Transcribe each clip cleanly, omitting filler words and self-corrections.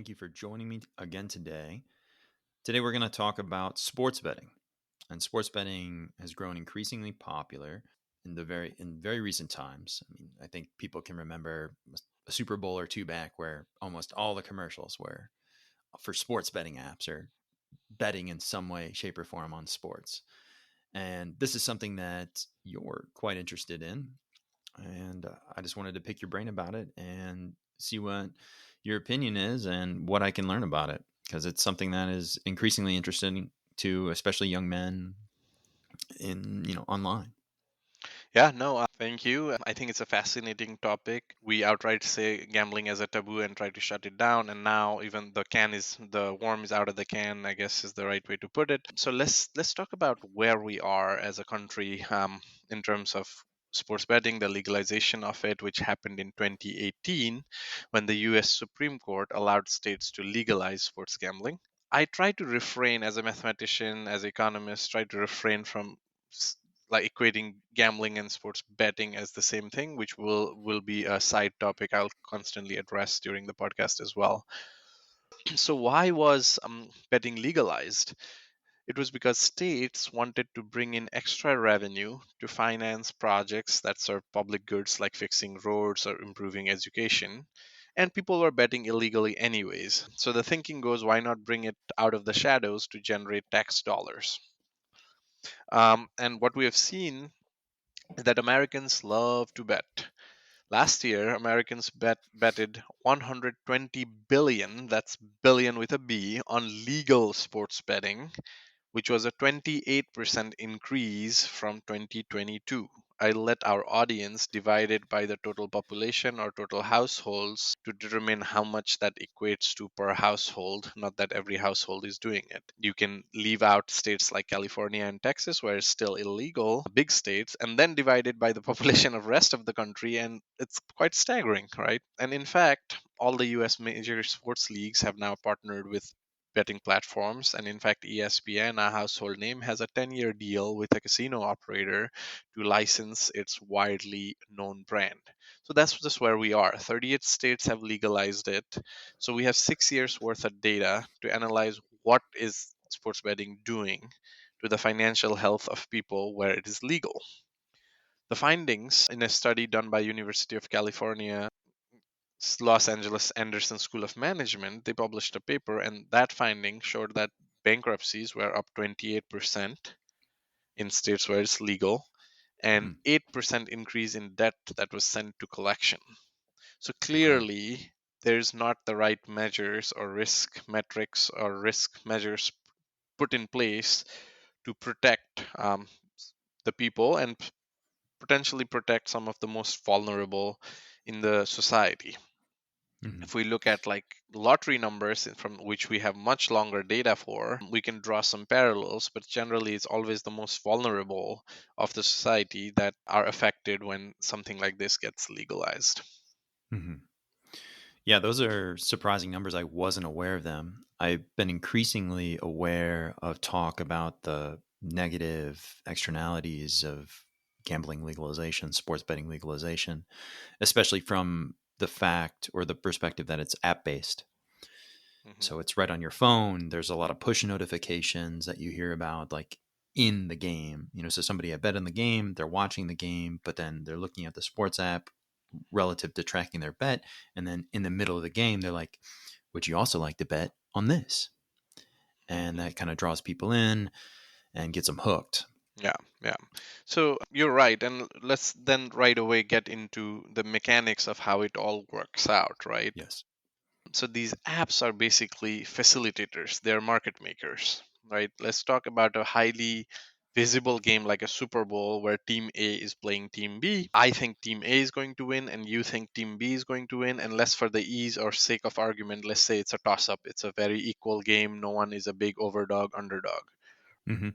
Thank you for joining me again today. Today, we're going to talk about sports betting. And sports betting has grown increasingly popular in very recent times. I mean, I think people can remember a Super Bowl or two back where almost all the commercials were for sports betting apps or betting in some way, shape, or form on sports. And this is something that you're quite interested in. And I just wanted to pick your brain about it and see what your opinion is and what I can learn about it, because it's something that is increasingly interesting to especially young men in online. Yeah, no, thank you. I think it's a fascinating topic. We outright say gambling as a taboo and try to shut it down, and now even the worm is out of the can, I guess is the right way to put it. So let's talk about where we are as a country in terms of sports betting, the legalization of it, which happened in 2018 when the US Supreme Court allowed states to legalize sports gambling. I try to refrain as a mathematician, as an economist, try to refrain from s- like equating gambling and sports betting as the same thing, which will be a side topic I'll constantly address during the podcast as well. So why was betting legalized? It was because states wanted to bring in extra revenue to finance projects that serve public goods like fixing roads or improving education. And people were betting illegally anyways. So the thinking goes, why not bring it out of the shadows to generate tax dollars? And what we have seen is that Americans love to bet. Last year, Americans betted 120 billion, that's billion with a B, on legal sports betting, which was a 28% increase from 2022. I let our audience divide it by the total population or total households to determine how much that equates to per household. Not that every household is doing it. You can leave out states like California and Texas where it's still illegal, big states, and then divide it by the population of rest of the country, and it's quite staggering, right? And in fact, all the US major sports leagues have now partnered with betting platforms. And in fact, ESPN, a household name, has a 10-year deal with a casino operator to license its widely known brand. So that's just where we are. 38 states have legalized it. So we have 6 years worth of data to analyze what is sports betting doing to the financial health of people where it is legal. The findings in a study done by University of California Los Angeles Anderson School of Management, they published a paper, and that finding showed that bankruptcies were up 28% in states where it's legal, and Hmm. 8% increase in debt that was sent to collection. So Okay. clearly, there's not the right measures or risk metrics or risk measures put in place to protect the people and potentially protect some of the most vulnerable in the society. Hmm. If we look at like lottery numbers from which we have much longer data for, we can draw some parallels, but generally it's always the most vulnerable of the society that are affected when something like this gets legalized. Hmm. Yeah, those are surprising numbers. I wasn't aware of them. I've been increasingly aware of talk about the negative externalities of gambling legalization, sports betting legalization, especially from the fact or the perspective that it's app based. Hmm. So it's right on your phone. There's a lot of push notifications that you hear about, like in the game. So somebody had bet in the game, they're watching the game, but then they're looking at the sports app relative to tracking their bet. And then in the middle of the game, they're like, would you also like to bet on this? And Hmm. that kind of draws people in and gets them hooked. Yeah, yeah. So you're right. And let's then right away get into the mechanics of how it all works out, right? Yes. So these apps are basically facilitators, they're market makers, right? Let's talk about a highly visible game like a Super Bowl where team A is playing team B. I think team A is going to win and you think team B is going to win, and let's, for the ease or sake of argument, let's say it's a toss up. It's a very equal game, no one is a big overdog underdog. Hmm.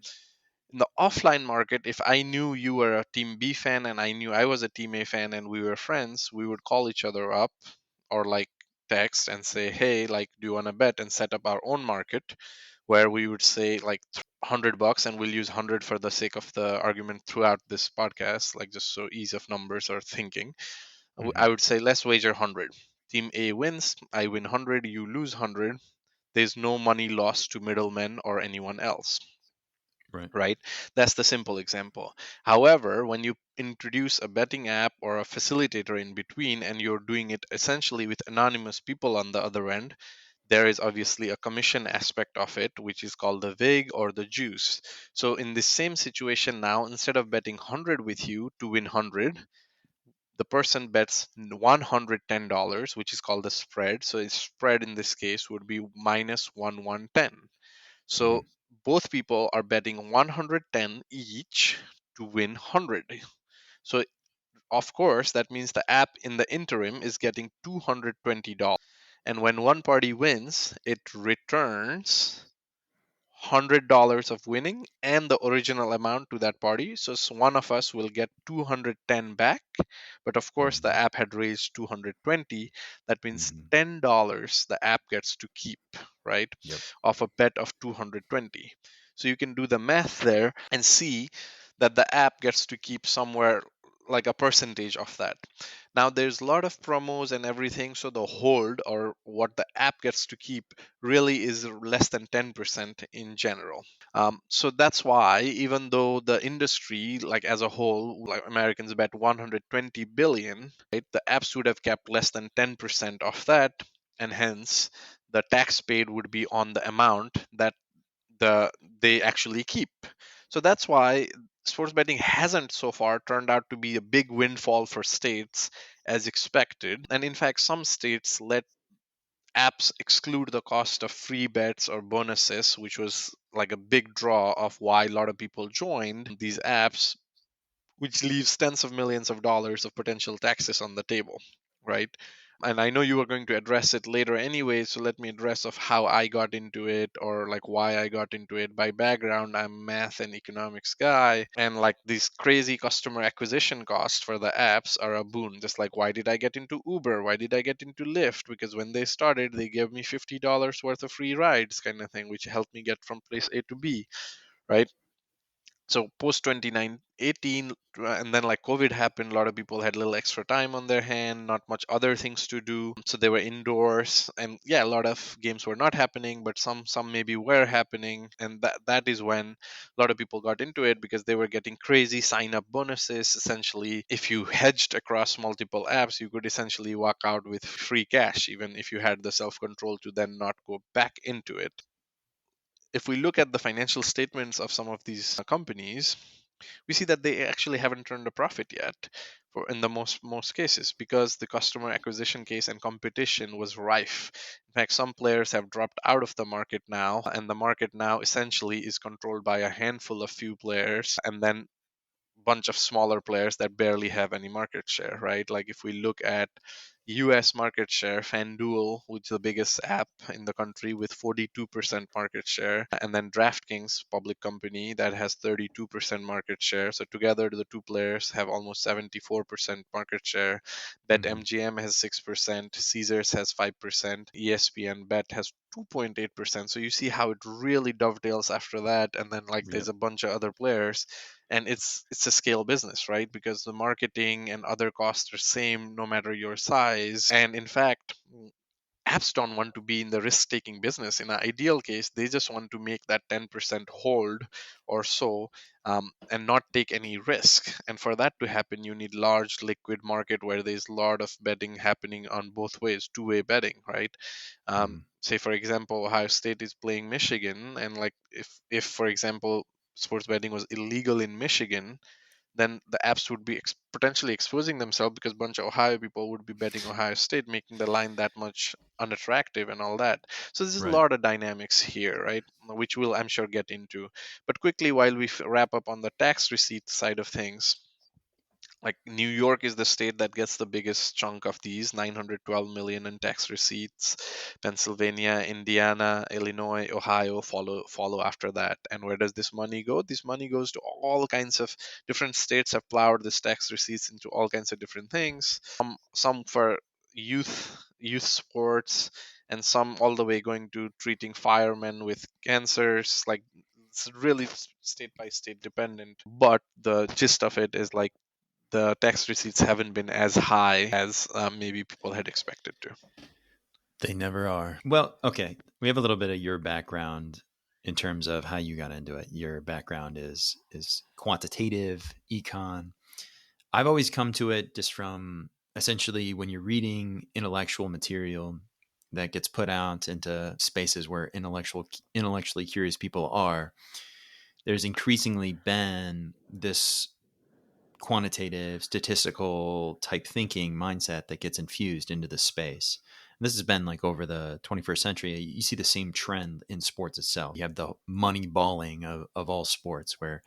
In the offline market, if I knew you were a team B fan and I knew I was a team A fan and we were friends, we would call each other up or like text and say, hey, like, do you want to bet, and set up our own market where we would say like $100, and we'll use 100 for the sake of the argument throughout this podcast, like just so ease of numbers or thinking. Hmm. I would say let's wager 100. Team A wins, I win 100, you lose 100. There's no money lost to middlemen or anyone else, Right. right? That's the simple example. However, when you introduce a betting app or a facilitator in between and you're doing it essentially with anonymous people on the other end, there is obviously a commission aspect of it, which is called the vig or the juice. So in this same situation now, instead of betting 100 with you to win 100, the person bets $110, which is called the spread. So its spread in this case would be minus 110. Mm-hmm. So both people are betting 110 each to win 100. So of course that means the app in the interim is getting $220. And when one party wins, it returns $100 of winning and the original amount to that party. So one of us will get 210 back. But of course, the Mm-hmm. app had raised 220. That means Mm-hmm. $10 the app gets to keep, right? Yep. Of a bet of 220. So you can do the math there and see that the app gets to keep somewhere like a percentage of that. Now there's a lot of promos and everything, so the hold or what the app gets to keep really is less than 10% in general. So that's why, even though the industry, like as a whole, like Americans bet 120 billion, right, the apps would have kept less than 10% of that, and hence the tax paid would be on the amount that the they actually keep. So that's why sports betting hasn't so far turned out to be a big windfall for states as expected. And in fact, some states let apps exclude the cost of free bets or bonuses, which was like a big draw of why a lot of people joined these apps, which leaves tens of millions of dollars of potential taxes on the table, right? And I know you were going to address it later anyway, so let me address of how I got into it or like why I got into it. By background, I'm a math and economics guy, and like these crazy customer acquisition costs for the apps are a boon. Just like why did I get into Uber? Why did I get into Lyft? Because when they started, they gave me $50 worth of free rides, kind of thing, which helped me get from place A to B, right? So post 2018 and then like COVID happened, a lot of people had a little extra time on their hand, not much other things to do, so they were indoors, and yeah, a lot of games were not happening, but some maybe were happening, and that is when a lot of people got into it because they were getting crazy sign up bonuses. Essentially, if you hedged across multiple apps, you could essentially walk out with free cash even if you had the self control to then not go back into it. If we look at the financial statements of some of these companies, we see that they actually haven't turned a profit yet for in the most cases because the customer acquisition case and competition was rife. In fact, some players have dropped out of the market now, and the market now essentially is controlled by a handful of few players and then bunch of smaller players that barely have any market share, right? Like if we look at US market share, FanDuel, which is the biggest app in the country with 42% market share, and then DraftKings, public company that has 32% market share. So together the two players have almost 74% market share. Mm-hmm. BetMGM has 6%, Caesars has 5%, ESPN Bet has 2.8%. So you see how it really dovetails after that, and then like there's Yep. a bunch of other players, and it's a scale business, right? Because the marketing and other costs are same no matter your size. And in fact, apps don't want to be in the risk taking business. In an ideal case, they just want to make that 10% hold or so, and not take any risk. And for that to happen, you need large liquid market where there's a lot of betting happening on both ways, two-way betting, right? Mm-hmm. Say for example, Ohio State is playing Michigan, and like if for example sports betting was illegal in Michigan, then the apps would be potentially exposing themselves because a bunch of Ohio people would be betting Ohio State, making the line that much unattractive and all that. So there's a Right. lot of dynamics here, right? Which we'll, I'm sure, get into. But quickly, while we wrap up on the tax receipt side of things, like New York is the state that gets the biggest chunk of these, 912 million in tax receipts. Pennsylvania, Indiana, Illinois, Ohio follow after that. And where does this money go? This money goes to all kinds of different states have plowed this tax receipts into all kinds of different things. Some for youth sports, and some all the way going to treating firemen with cancers. Like it's really state by state dependent. But the gist of it is like the tax receipts haven't been as high as maybe people had expected to. They never are. Well, okay. We have a little bit of your background in terms of how you got into it. Your background is quantitative, econ. I've always come to it just from essentially when you're reading intellectual material that gets put out into spaces where intellectually curious people are, there's increasingly been this quantitative, statistical type thinking mindset that gets infused into the space. And this has been like over the 21st century. You see the same trend in sports itself. You have the money balling of all sports, where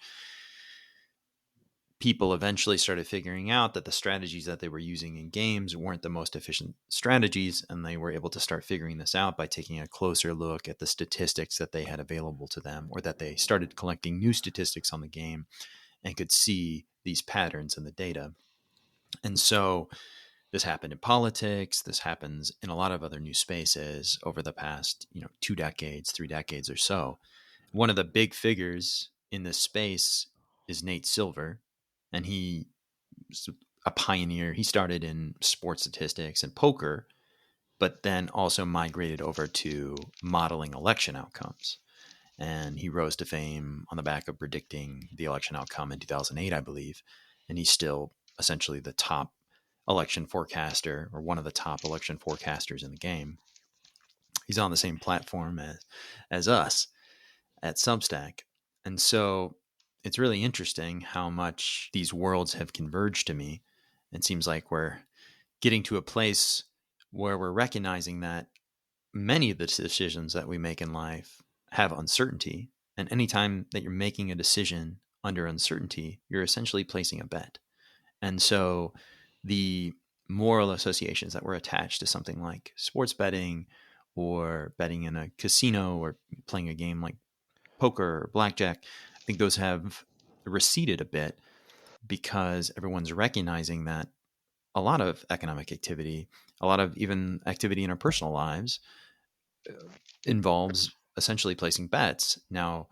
people eventually started figuring out that the strategies that they were using in games weren't the most efficient strategies. And they were able to start figuring this out by taking a closer look at the statistics that they had available to them, or that they started collecting new statistics on the game and could see these patterns in the data. And so this happened in politics. This happens in a lot of other new spaces over the past, 2 decades, 3 decades or so. One of the big figures in this space is Nate Silver, and he's a pioneer. He started in sports statistics and poker, but then also migrated over to modeling election outcomes. And he rose to fame on the back of predicting the election outcome in 2008, I believe. And he's still essentially the top election forecaster, or one of the top election forecasters in the game. He's on the same platform as us at Substack. And so it's really interesting how much these worlds have converged to me. It seems like we're getting to a place where we're recognizing that many of the decisions that we make in life have uncertainty. And anytime that you're making a decision under uncertainty, you're essentially placing a bet. And so the moral associations that were attached to something like sports betting, or betting in a casino, or playing a game like poker or blackjack, I think those have receded a bit, because everyone's recognizing that a lot of economic activity, a lot of even activity in our personal lives, involves essentially placing bets. Now,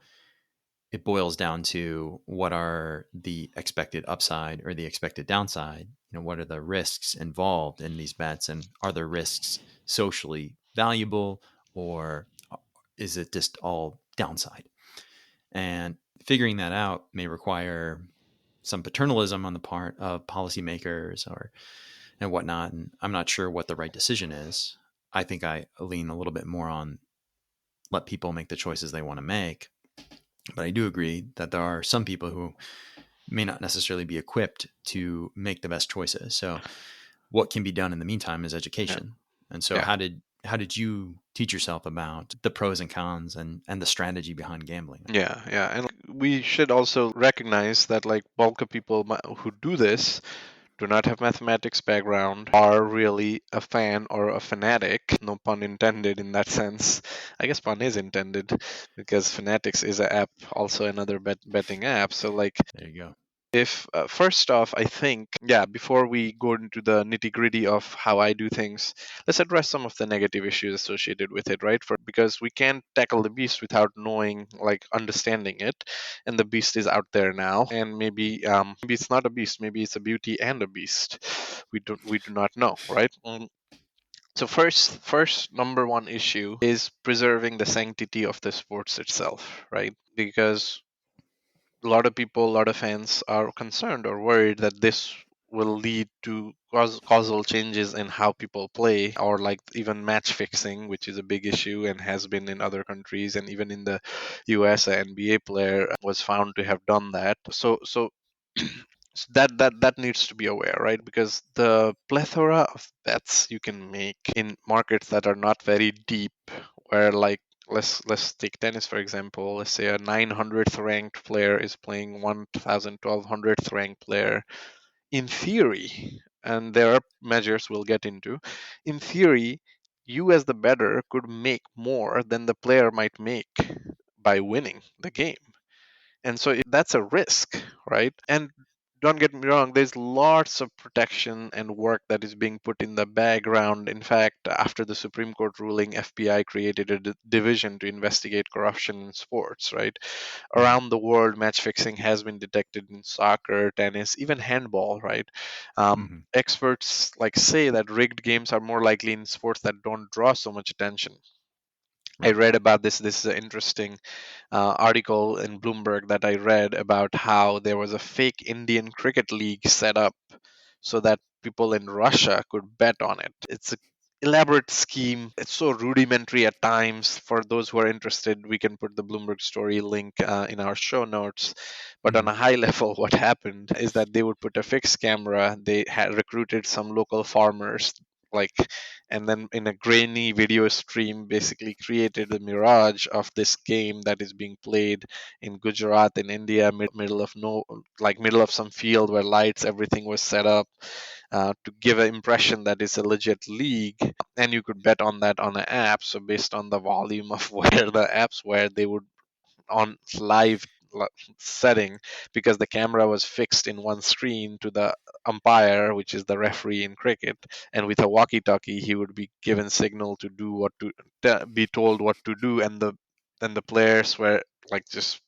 it boils down to what are the expected upside or the expected downside. What are the risks involved in these bets, and are the risks socially valuable, or is it just all downside? And figuring that out may require some paternalism on the part of policymakers or and whatnot. And I'm not sure what the right decision is. I think I lean a little bit more on let people make the choices they want to make. But I do agree that there are some people who may not necessarily be equipped to make the best choices. So what can be done in the meantime is Yeah. education. And so Yeah. how did you teach yourself about the pros and cons and the strategy behind gambling? Yeah, yeah, and we should also recognize that like bulk of people who do this do not have mathematics background, are really a fan or a fanatic, no pun intended in that sense. I guess pun is intended, because Fanatics is an app, also another betting app. So like, There you go. if first off, I think, yeah, before we go into the nitty gritty of how I do things, let's address some of the negative issues associated with it, right? Because we can't tackle the beast without knowing, like, understanding it. And the beast is out there now, and maybe it's not a beast, maybe it's a beauty and a beast. We do not know, right? So first number one issue is preserving the sanctity of the sports itself, right? Because a lot of people, a lot of fans are concerned or worried that this will lead to causal changes in how people play, or like even match fixing, which is a big issue and has been in other countries, and even in the US, an NBA player was found to have done that. So that needs to be aware, right? Because the plethora of bets you can make in markets that are not very deep, where like, let's take tennis for example. Let's say a 900th ranked player is playing 1000 1200th ranked player. In theory, and there are measures we'll get into, in theory, you as the bettor could make more than the player might make by winning the game. And so that's a risk, right? And don't get me wrong, there's lots of protection and work that is being put in the background. In fact, after the Supreme Court ruling, FBI created a division to investigate corruption in sports, right? Mm-hmm. Around the world, match fixing has been detected in soccer, tennis, even handball, right? Mm-hmm. Experts like say that rigged games are more likely in sports that don't draw so much attention. I Right. read about this. This is an interesting article in Bloomberg that I read about how there was a fake Indian cricket league set up so that people in Russia could bet on it. It's a elaborate scheme. It's so rudimentary at times. For those who are interested, we can put the Bloomberg story link in our show notes. But on Mm-hmm. a high level, what happened is that they would put a fixed camera. They had recruited some local farmers, like, and then in a grainy video stream basically created the mirage of this game that is being played in Gujarat in India, middle of no, like middle of some field where lights, everything was set up to give an impression that it's a legit league, and you could bet on that on an app. So based on the volume of where the apps were, they would on live setting, because the camera was fixed in one screen to the umpire, which is the referee in cricket, and with a walkie-talkie he would be given signal to do what to be told what to do, and the players were like just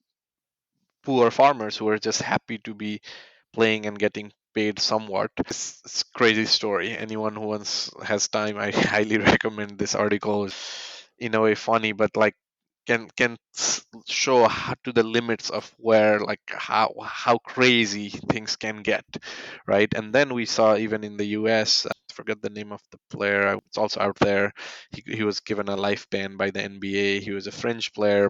poor farmers who were just happy to be playing and getting paid somewhat. It's crazy story. Anyone who wants has time, I highly recommend this article. In a way funny, but like can show to the limits of where, like, how crazy things can get, right? And then we saw even in the US, forget the name of the player, it's also out there. He was given a life ban by the NBA. He was a French player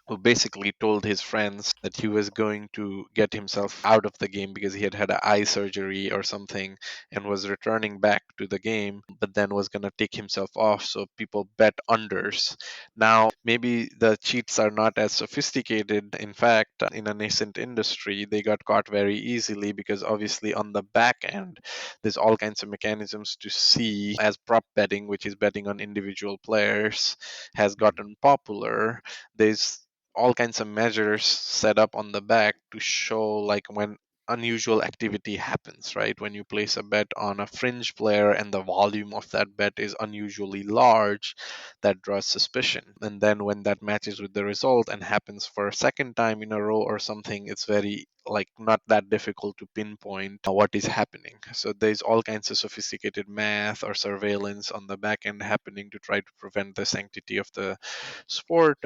who basically told his friends that he was going to get himself out of the game because he had had an eye surgery or something and was returning back to the game, but then was going to take himself off. So people bet unders. Now, maybe the cheats are not as sophisticated. In fact, in a nascent industry, they got caught very easily because obviously on the back end, there's all kinds of mechanisms to see as prop betting, which is betting on individual players, has gotten popular. There's all kinds of measures set up on the back to show like when unusual activity happens, right? When you place a bet on a fringe player and the volume of that bet is unusually large, that draws suspicion. And then when that matches with the result and happens for a second time in a row or something, it's very like not that difficult to pinpoint what is happening. So there's all kinds of sophisticated math or surveillance on the back end happening to try to prevent the sanctity of the sport.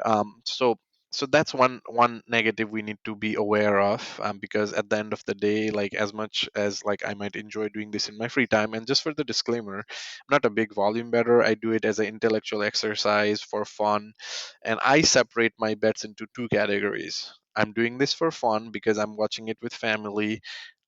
So that's one negative we need to be aware of, because at the end of the day, like as much as like I might enjoy doing this in my free time, and just for the disclaimer, I'm not a big volume bettor. I do it as an intellectual exercise for fun, and I separate my bets into two categories. I'm doing this for fun because I'm watching it with family.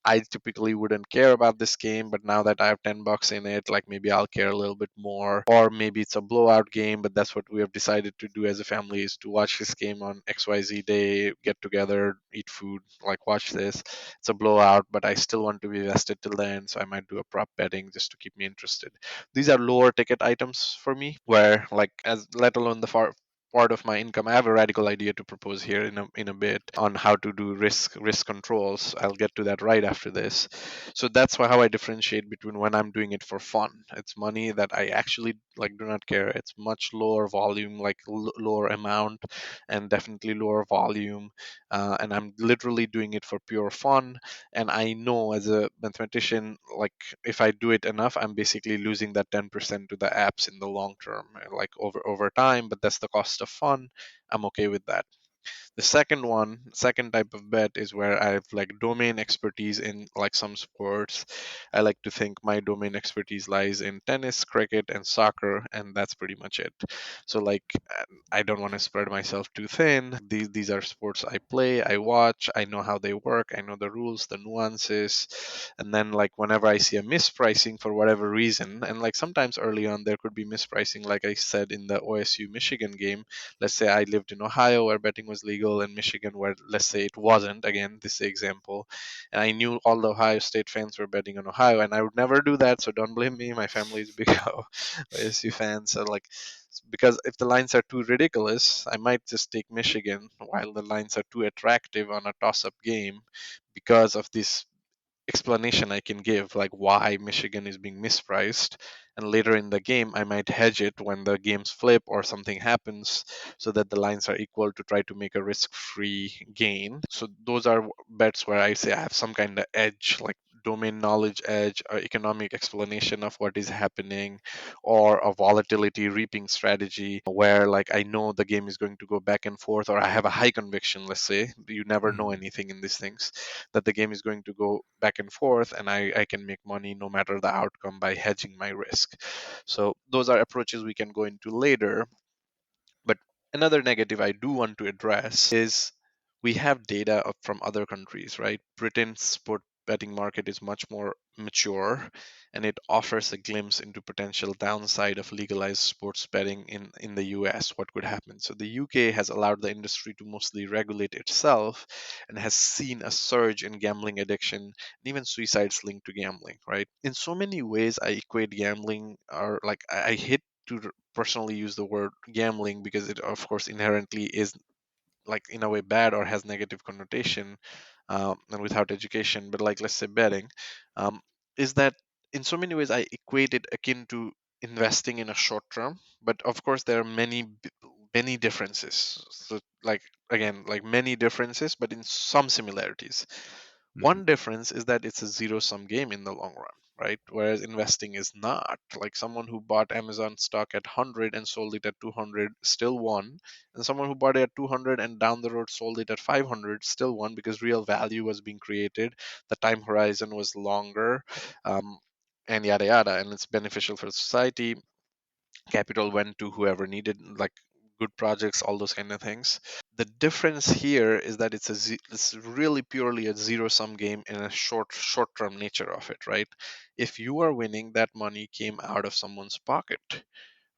I typically wouldn't care about this game, but now that I have $10 in it, like maybe I'll care a little bit more. Or maybe it's a blowout game, but that's what we have decided to do as a family, is to watch this game on XYZ day, get together, eat food, like watch this. It's a blowout, but I still want to be vested till the end, so I might do a prop betting just to keep me interested. These are lower ticket items for me, where like as let alone the part of my income. I have a radical idea to propose here in a bit on how to do risk controls. I'll get to that right after this. So that's why how I differentiate between when I'm doing it for fun. It's money that I actually like do not care. It's much lower volume, like lower amount, and definitely lower volume. And I'm literally doing it for pure fun. And I know as a mathematician, like if I do it enough, I'm basically losing that 10% to the apps in the long term, like over time. But that's the cost of fun. I'm okay with that. The second type of bet is where I have like domain expertise in like some sports. I like to think my domain expertise lies in tennis, cricket, and soccer, and that's pretty much it. So like I don't want to spread myself too thin. These are sports I play, I watch, I know how they work, I know the rules, the nuances, and then like whenever I see a mispricing for whatever reason, and like sometimes early on there could be mispricing, like I said in the OSU Michigan game. Let's say I lived in Ohio where betting was legal, and Michigan where let's say it wasn't. Again, this is the example. And I knew all the Ohio State fans were betting on Ohio, and I would never do that. So don't blame me. My family is big OSU fans. So like, because if the lines are too ridiculous, I might just take Michigan, while the lines are too attractive on a toss-up game because of this explanation I can give, like why Michigan is being mispriced. And later in the game, I might hedge it when the games flip or something happens so that the lines are equal to try to make a risk free gain. So those are bets where I say I have some kind of edge, like domain knowledge edge or economic explanation of what is happening, or a volatility reaping strategy where like I know the game is going to go back and forth, or I have a high conviction, let's say. You never know Hmm. anything in these things, that the game is going to go back and forth, and I can make money no matter the outcome by hedging my risk. So those are approaches we can go into later. But another negative I do want to address is we have data from other countries, right? Britain's sport betting market is much more mature, and it offers a glimpse into potential downside of legalized sports betting in the US, what could happen. So the UK has allowed the industry to mostly regulate itself and has seen a surge in gambling addiction and even suicides linked to gambling, right? In so many ways, I equate gambling, or like I hate to personally use the word gambling because it of course inherently is like in a way bad or has negative connotation, and without education, but like let's say betting, um, is that in so many ways I equate it akin to investing in a short term. But of course there are many differences. So like again, like many differences but in some similarities. Hmm. One difference is that it's a zero sum game in the long run, right? Whereas investing is not. Like someone who bought Amazon stock at 100 and sold it at 200 still won, and someone who bought it at 200 and down the road sold it at 500 still won because real value was being created, the time horizon was longer, um, and yada yada, and it's beneficial for society. Capital went to whoever needed like good projects, all those kind of things. The difference here is that it's really purely a zero sum game in a short term nature of it, right? If you are winning, that money came out of someone's pocket,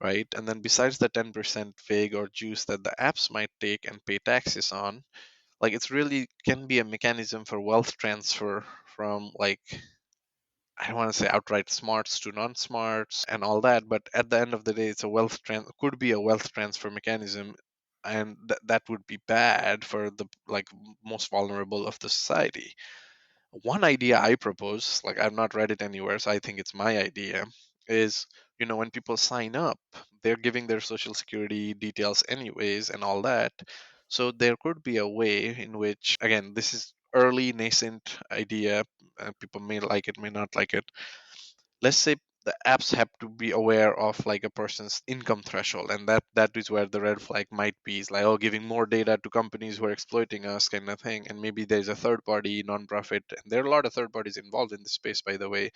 right? And then besides the 10% fig or juice that the apps might take and pay taxes on, like it's really can be a mechanism for wealth transfer from like, I don't want to say outright smarts to non-smarts and all that, but at the end of the day, it's a could be a wealth transfer mechanism, and that would be bad for the like most vulnerable of the society. One idea I propose, like I've not read it anywhere, so I think it's my idea, is when people sign up, they're giving their social security details anyways and all that. So there could be a way in which, again, this is early nascent idea, people may like it, may not like it. Let's say the apps have to be aware of like a person's income threshold, and that is where the red flag might be, is like, oh, giving more data to companies who are exploiting us kind of thing. And maybe there's a third party nonprofit, and there are a lot of third parties involved in this space, by the way,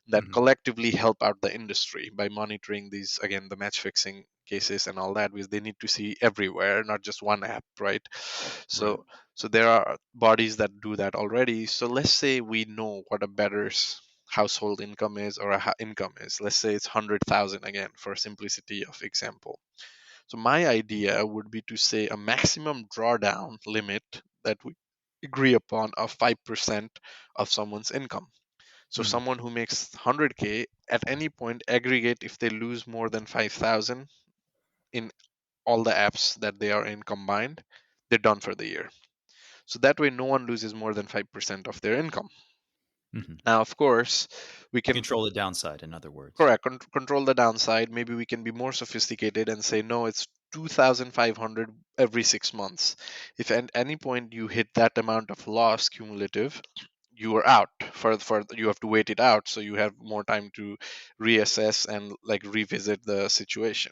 that Hmm. collectively help out the industry by monitoring these, again, the match fixing cases and all that, because they need to see everywhere, not just one app, right? Right. So so there are bodies that do that already. So let's say we know what a bettor's household income is, or a income is. Let's say it's 100,000, again for simplicity of example. So my idea would be to say a maximum drawdown limit that we agree upon of 5% of someone's income. So Hmm. someone who makes 100K at any point aggregate, if they lose more than 5,000 in all the apps that they are in combined, they're done for the year. So that way no one loses more than 5% of their income. Hmm. Now of course we To can control the downside, in other words. correct control the downside. Maybe we can be more sophisticated and say no, it's 2,500 every 6 months. If at any point you hit that amount of loss cumulative, you are out. For you have to wait it out, so you have more time to reassess and like revisit the situation.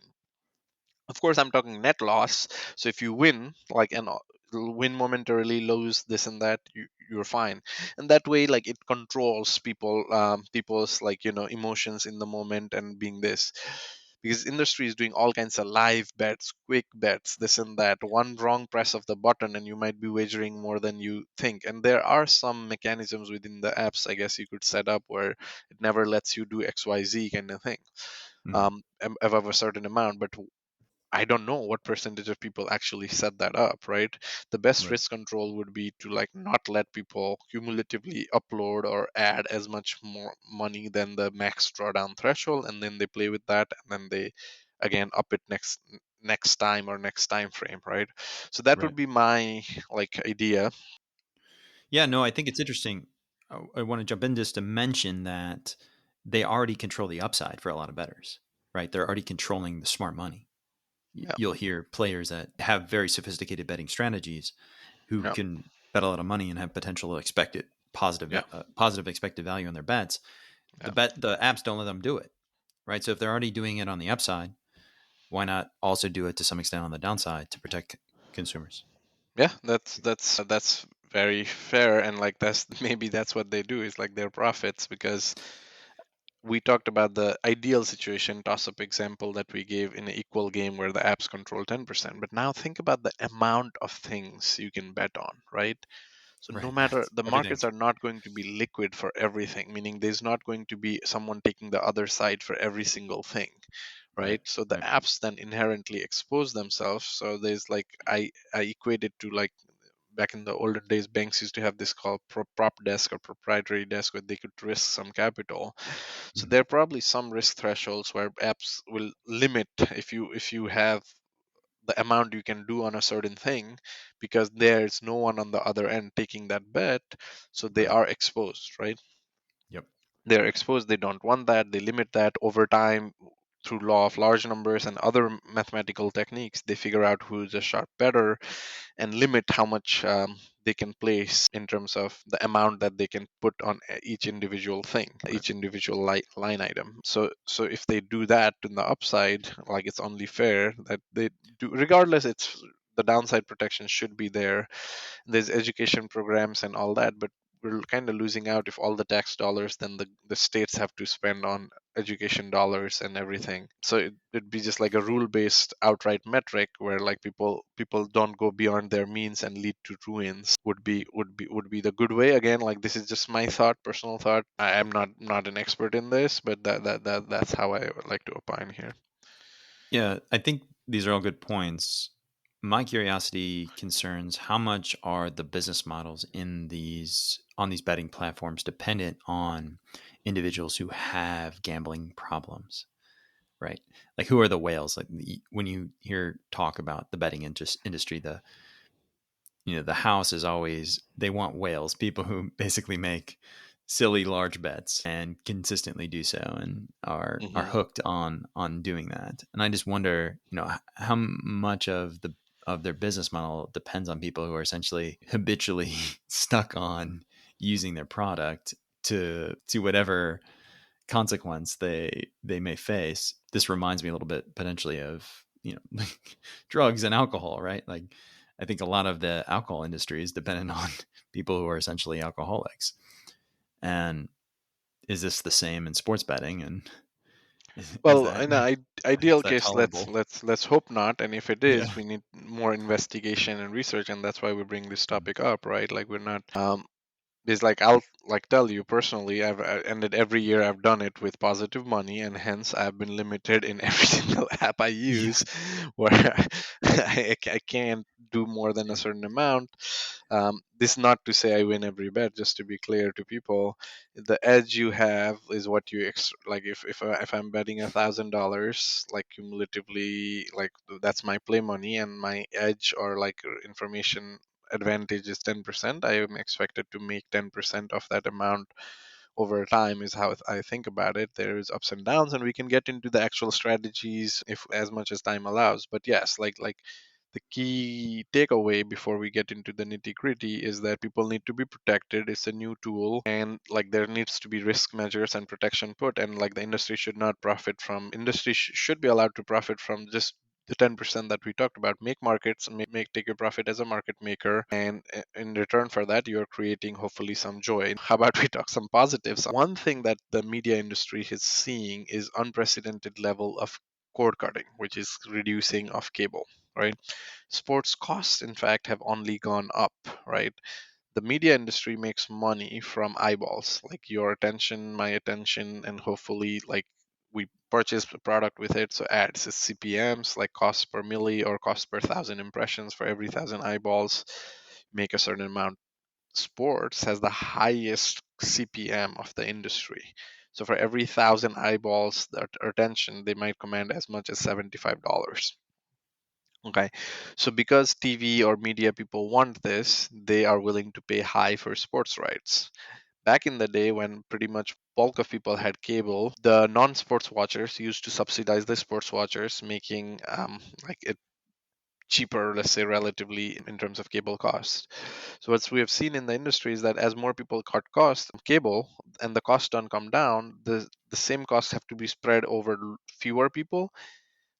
Of course, I'm talking net loss. So if you win, like and win momentarily, lose this and that, you're fine. And that way, like it controls people's like emotions in the moment and being this. Because industry is doing all kinds of live bets, quick bets, this and that. One wrong press of the button, and you might be wagering more than you think. And there are some mechanisms within the apps, I guess you could set up where it never lets you do XYZ kind of thing, Hmm. above a certain amount. But I don't know what percentage of people actually set that up, right? The best Right. risk control would be to like not let people cumulatively upload or add as much more money than the max drawdown threshold, and then they play with that, and then they again up it next time or next time frame, right? So that would Right. be my like idea. Yeah. No, I think it's interesting. I want to jump in just to mention that they already control the upside for a lot of bettors, right? They're already controlling the smart money. Yeah, You'll hear players that have very sophisticated betting strategies who yeah, can bet a lot of money and have potential expected yeah, positive expected value on their bets. yeah. The apps don't let them do it, right? So if they're already doing it on the upside, why not also do it to some extent on the downside to protect consumers? Yeah, that's very fair, and like that's maybe that's what they do is like their profits, because we talked about the ideal situation toss up example that we gave in an equal game where the apps control 10%, but now think about the amount of things you can bet on, right? So no Right, matter, right. the Everything. markets are not going to be liquid for everything, meaning there's not going to be someone taking the other side for every single thing, Right, right? So the right. apps then inherently expose themselves. So there's like I equate it to like back in the olden days, banks used to have this called prop desk or proprietary desk where they could risk some capital. So Mhm. there are probably some risk thresholds where apps will limit if you have the amount you can do on a certain thing, because there's no one on the other end taking that bet, so they Right. are exposed, right? Yep. They're exposed, they don't want that, they limit that over time through law of large numbers and other mathematical techniques. They figure out who's a sharp better and limit how much they can place in terms of the amount that they can put on each individual thing, Right. each individual line item. So if they do that to the upside, like it's only fair that they do. Regardless, it's the downside protection should be there. There's education programs and all that, but we're kind of losing out if all the tax dollars then the states have to spend on education dollars and everything. So it'd be just like a rule based outright metric where like people don't go beyond their means and lead to ruins would be the good way. Again, like this is just my thought, personal thought. I am not an expert in this, but that's how I would like to opine here. Yeah, I think these are all good points. My curiosity concerns how much are the business models in these on these betting platforms dependent on individuals who have gambling problems, right? Like who are the whales? Like when you hear talk about the betting industry, the house is always they want whales, people who basically make silly large bets and consistently do so and are Hmm. hooked on doing that. And I just wonder, how much of their business model depends on people who are essentially habitually stuck on using their product to whatever consequence they may face. This reminds me a little bit potentially of like drugs and alcohol, right? Like I think a lot of the alcohol industry is dependent on people who are essentially alcoholics. And is this the same in sports betting? And is Well, that in an is ideal that case, let's tolerable? let's let's hope not. And if it Yeah. is, we need more investigation and research, and that's why we bring this topic up, right? Like we're not because like I'll like tell you personally, I've ended every year I've done it with positive money, and hence I've been limited in every single app I Yeah. use, where I can't do more than a Yeah. certain amount. This not to say I win every bet, just to be clear to people. The edge you have is what you like. If I'm betting $1,000, like cumulatively, like that's my play money, and my edge or like information advantage is 10%. I am expected to make 10% of that amount over time, is how I think about it. There is ups and downs, and we can get into the actual strategies if as much as time allows. But yes, like the key takeaway before we get into the nitty gritty is that people need to be protected. It's a new tool, and like there needs to be risk measures and protection put, and like the industry should not profit from, industry should be allowed to profit from just the 10% that we talked about. Make markets, make take your profit as a market maker, and in return for that you're creating hopefully some joy. How about we talk some positives? One thing that the media industry is seeing is unprecedented level of cord cutting, which is reducing of cable, right? Sports costs in fact have only gone up, right? The media industry makes money from eyeballs, like your attention, my attention, and hopefully like we purchase the product with it. So ads is CPMs, like cost per milli or cost per thousand impressions. For every thousand eyeballs make a certain amount. Sports has the highest CPM of the industry. So for every thousand eyeballs that attention, they might command as much as $75. Okay. So because TV or media people want this, they are willing to pay high for sports rights. back in the day when pretty much bulk of people had cable, the non-sports watchers used to subsidize the sports watchers, making like it cheaper, let's say, relatively in terms of cable costs. So what we have seen in the industry is that as more people cut costs of cable and the costs don't come down, the same costs have to be spread over fewer people.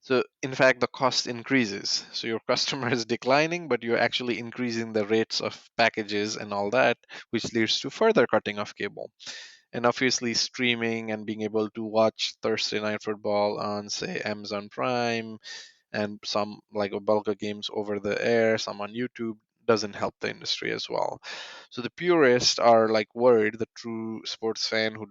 So in fact, the cost increases. So your customer is declining, but you're actually increasing the rates of packages and all that, which leads to further cutting of cable. And obviously, streaming and being able to watch Thursday Night Football on, say, Amazon Prime, and some like a bulk of games over the air, some on YouTube, doesn't help the industry as well. So the purists are like worried, the true sports fan who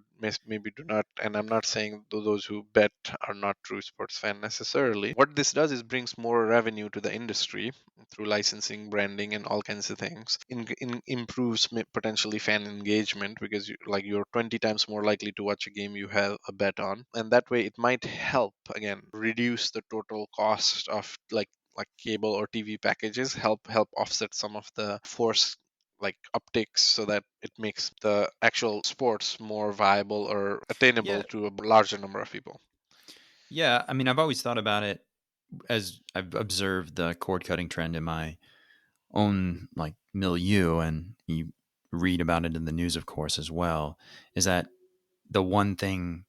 maybe do not, and I'm not saying those who bet are not true sports fan necessarily. What this does is brings more revenue to the industry through licensing, branding, and all kinds of things. Improves potentially fan engagement because you're 20 times more likely to watch a game you have a bet on, and that way it might help again reduce the total cost of like cable or TV packages, help offset some of the force like upticks so that it makes the actual sports more viable or attainable Yeah. to a larger number of people. Yeah. I mean, I've always thought about it as I've observed the cord cutting trend in my own like milieu, and you read about it in the news, of course, as well, is that the one thing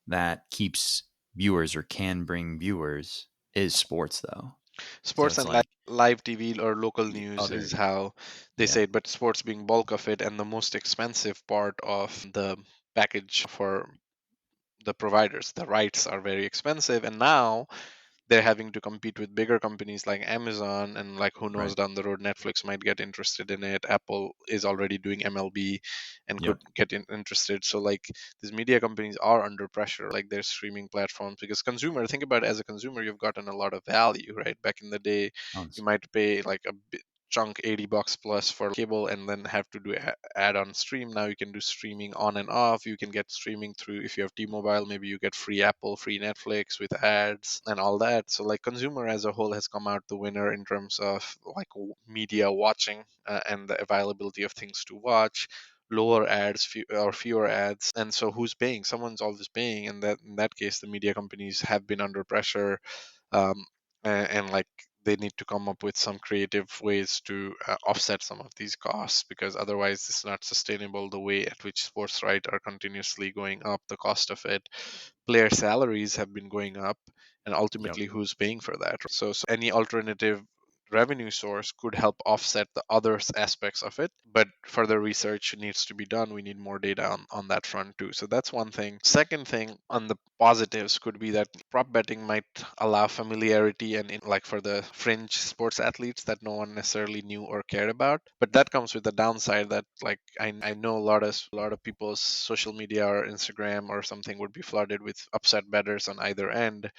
that keeps viewers or can bring viewers is sports, though. So Sports it's and like live TV or local news is other, how they yeah, say it, but sports being bulk of it and the most expensive part of the package for the providers. The rights are very expensive, and now they're having to compete with bigger companies like Amazon, and like who knows, right. down the road Netflix might get interested in it. Apple is already doing MLB and could Yep. get interested. So like these media companies are under pressure, like their streaming platforms, because consumer, think about it, as a consumer you've gotten a lot of value, right? Back in the day you Tons. might pay like a chunk $80 plus for cable and then have to do add on stream. Now you can do streaming on and off. You can get streaming through, if you have T-Mobile, maybe you get free Apple, free Netflix with ads and all that. So like consumer as a whole has come out the winner in terms of like media watching, and the availability of things to watch, lower ads, or fewer ads. And so who's paying? Someone's always paying, and that in that case the media companies have been under pressure. um, and like they need to come up with some creative ways to offset some of these costs, because otherwise it's not sustainable the way at which sports rights are continuously going up, the cost of it. Player salaries have been going up, and Yep. ultimately who's paying for that? So any alternative revenue source could help offset the other aspects of it, but further research needs to be done. We need more data on that front too. So that's one thing. Second thing, on the positives, could be that prop betting might allow familiarity and in, like for the fringe sports athletes that no one necessarily knew or cared about. But that comes with the downside that like I know a lot of people's social media or Instagram or something would be flooded with upset betters on either end,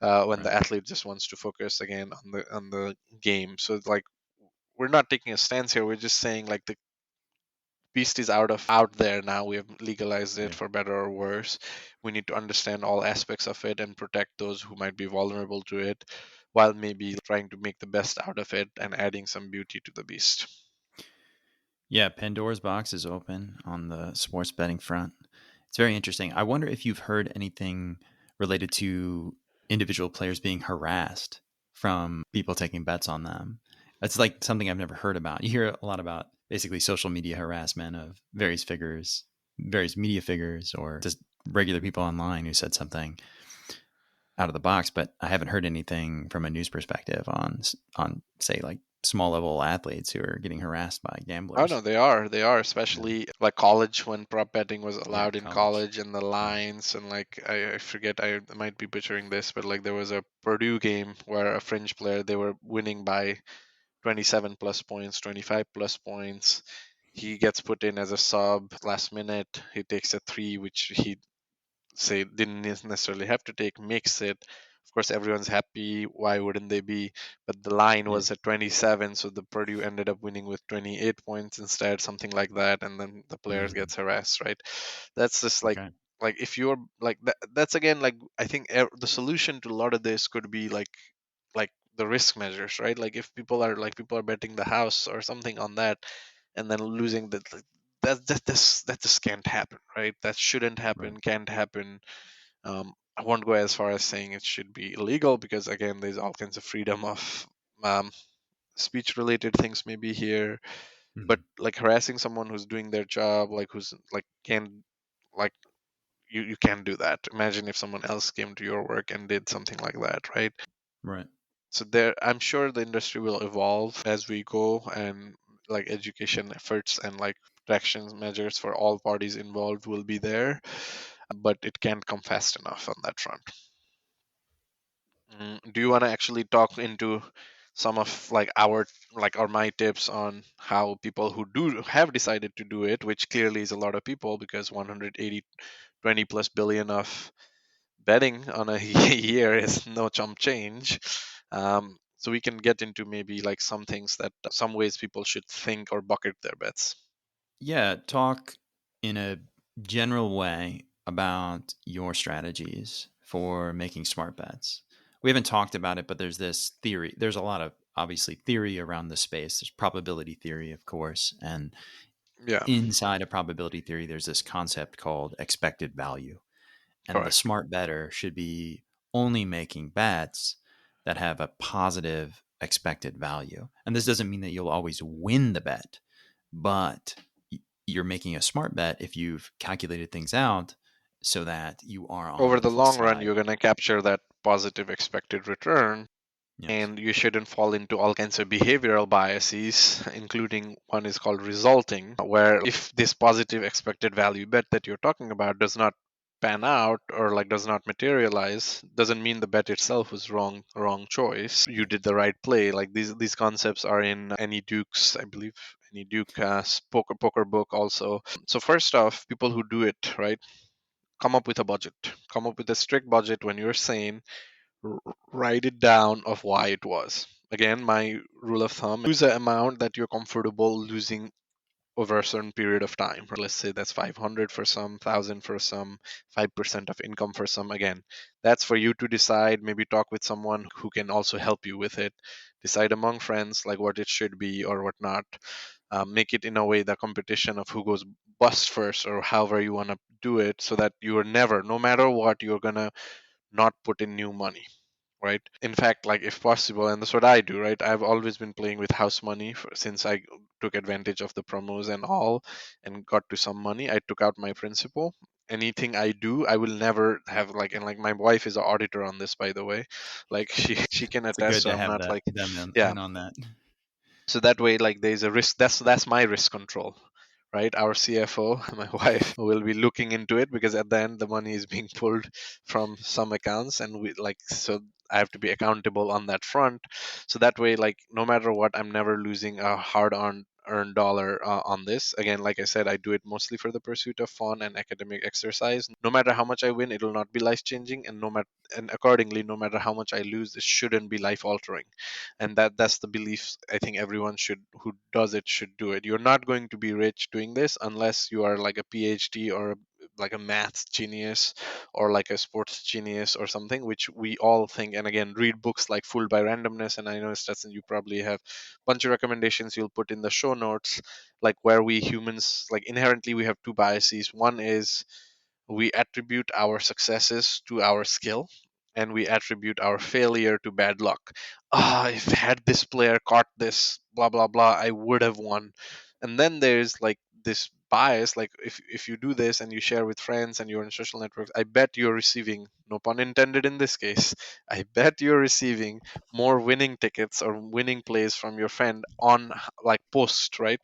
when the Right. athlete just wants to focus again on the game. So it's like we're not taking a stance here. We're just saying like the beast is out there now. We have legalized it Yeah. for better or worse. We need to understand all aspects of it and protect those who might be vulnerable to it, while maybe trying to make the best out of it and adding some beauty to the beast. Yeah. Pandora's box is open on the sports betting front. It's very interesting. I wonder if you've heard anything related to individual players being harassed from people taking bets on them. That's like something I've never heard about. You hear a lot about basically social media harassment of various figures, various media figures, or just regular people online who said something out of the box. But I haven't heard anything from a news perspective on say like small level athletes who are getting harassed by Oh no, gamblers. they are, Yeah, especially like college, when prop betting was yeah, allowed in college. college, and the Yeah, lines, and like I forget, I might be butchering this, but like there was a Purdue game where a fringe player, they were winning by 27 plus points, 25 plus points. He gets put in as a sub last minute. He takes a three, which he say didn't necessarily have to take, makes it. Of course, everyone's happy. Why wouldn't they be? But the line yeah. was at 27, so the Purdue ended up winning with 28 points instead, something like that, and then the players Mm, gets harassed, right? That's just okay. like if you're like that's again like I think the solution to a lot of this could be like the risk measures, right? Like if people are betting the house or something on that, and then losing that just can't happen, right? That shouldn't Right. happen, can't happen. I won't go as far as saying it should be illegal, because again, there's all kinds of freedom of um, speech related things maybe here. But Mhm. like harassing someone who's doing their job, like who's like can like you can't do that. Imagine if someone else came to your work and did something like that, right? Right. So there, I'm sure the industry will evolve as we go, and like education efforts and like protections measures for all parties involved will be there, but it can't come fast enough on that front. Do you want to actually talk into some of like our like or my tips on how people who do have decided to do it, which clearly is a lot of people, because 180 20 plus billion of betting on a year is no chump change. So we can get into maybe like some things that some ways people should think or bucket their bets. Yeah, talk in a general way about your strategies for making smart bets. We haven't talked about it, but there's this theory. There's a lot of obviously theory around the space. There's probability theory, of course, and Yeah, inside of probability theory, there's this concept called expected value. And the correct. smart bettor should be only making bets that have a positive expected value. And this doesn't mean that you'll always win the bet, but you're making a smart bet if you've calculated things out so that you are Over on the the long run, side. you're going to capture that positive expected return, Yes. and you shouldn't fall into all kinds of behavioral biases, including one is called resulting, where if this positive expected value bet that you're talking about does not pan out or like does not materialize, doesn't mean the bet itself was wrong choice. You Yes. did the right play. Like these concepts are in any Duke's, I believe, any Duke poker book also. So first off, people who do it right, come up with a budget, come up with a strict budget. When you're sane, r- write it down of why it was. Again, my rule of thumb: use an amount that you're comfortable losing over a certain period of time. Let's say that's 500 for some, 1,000 for some, 5% of income for some. Again, that's for you to decide. Maybe talk with someone who can also help you with it. Decide among friends like what it should be or what not. Make it in a way the competition of who goes bust first, or however you want to do it, so that you are never, no matter what, you're gonna not put in new money, right? In fact, like if possible, and that's what I do, right? I've always been playing with house money since I took advantage of the promos and all and got to some money. I took out my principal. Anything I do, I will never have like, and like my wife is an auditor on this, by the way. Like she can It's attest, good so to I'm have not that like, them yeah. in on that. So that way, like there's a risk. That's my risk control, right? Our CFO, my wife, will be looking into it, because at the end the money is being pulled from some accounts, and we like so I have to be accountable on that front. So that way, like no matter what, I'm never losing a hard on earned dollar on this. Again, like I said, I do it mostly for the pursuit of fun and academic exercise. No matter how much I win, it will not be life changing, and no matter and accordingly, no matter how much I lose, it shouldn't be life altering. And that's the belief I think everyone should who does it should do it. You're not going to be rich doing this unless you are like a PhD or like a maths genius or like a sports genius or something, which we all think. And again, read books like Fooled by Randomness, and I know Stetson, you probably have a bunch of recommendations you'll put in the show notes, like where we humans, like inherently we have two biases. One is we attribute our successes to our skill, and we attribute our failure to bad luck. If had this player caught this, blah blah blah, I would have won. And then there's like this bias, like if you do this and you share with friends and you're in social networks, I bet you're receiving, no pun intended in this case, I bet you're receiving more winning tickets or winning plays from your friend on like post, right?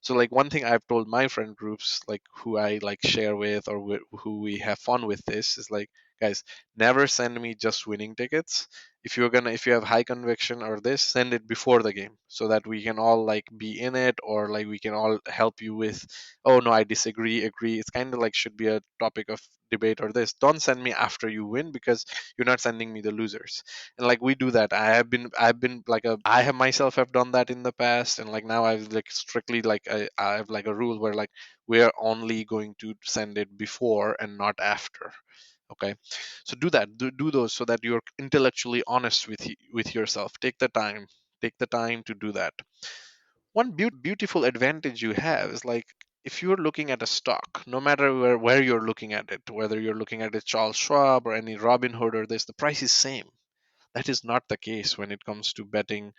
So like one thing I've told my friend groups, like who I like share with or who we have fun with, this is like, guys, never send me just winning tickets. If you have high conviction or this, send it before the game, so that we can all like be in it, or like we can all help you with, oh no, I disagree, agree. It's kind of like should be a topic of debate or this. Don't send me after you win, because you're not sending me the losers. And like we do that. I've been like a I have myself have done that in the past, and like now I've like strictly like I have like a rule where like we're only going to send it before and not after. Okay, so do that, do those, so that you're intellectually honest with yourself. Take the time to do that. One beautiful advantage you have is like if you're looking at a stock, no matter where you're looking at it, whether you're looking at it Charles Schwab or any Robinhood or this, the price is same. That is not the case when it comes to betting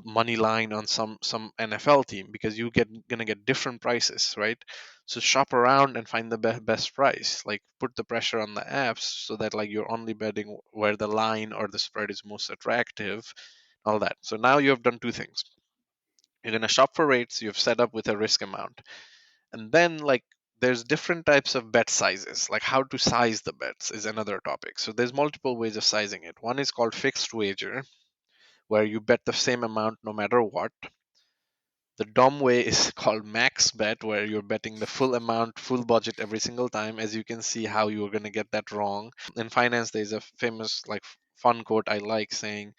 money line on some NFL team, because you get gonna get different prices, right? So shop around and find the best price. Like put the pressure on the apps so that like you're only betting where the line or the spread is most attractive, all that. So now you have done two things. You're gonna shop for rates. You've set up with a risk amount, and then like there's different types of bet sizes. Like how to size the bets is another topic. So there's multiple ways of sizing it. One is called fixed wager, where you bet the same amount no matter what. The dumb way is called max bet, where you're betting the full amount, full budget every single time. As you can see, how you're going to get that wrong. In finance, there's a famous, like, fun quote I like saying,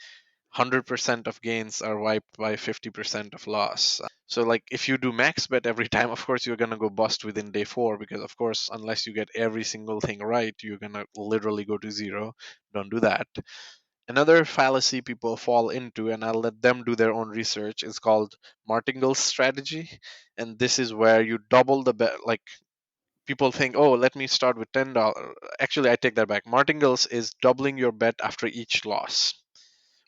100% of gains are wiped by 50% of loss. So, like, if you do max bet every time, of course, you're going to go bust within day four, because, of course, unless you get every single thing right, you're going to literally go to zero. Don't do that. Another fallacy people fall into, and I'll let them do their own research, is called martingale's strategy. And this is where you double the bet. Like, people think, oh, let me start with $10. Actually, I take that back. Martingale's is doubling your bet after each loss,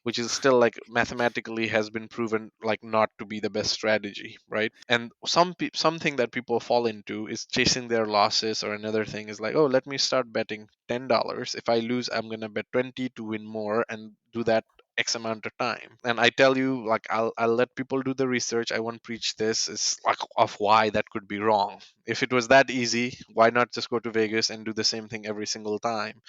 which is still, like, mathematically has been proven like not to be the best strategy, right? And something that people fall into is chasing their losses. Or another thing is like, oh, let me start betting $10. If I lose, I'm going to bet 20 to win more, and do that x amount of time. And I tell you, like, I'll let people do the research. I won't preach this is like of why that could be wrong. If it was that easy, why not just go to Vegas and do the same thing every single time?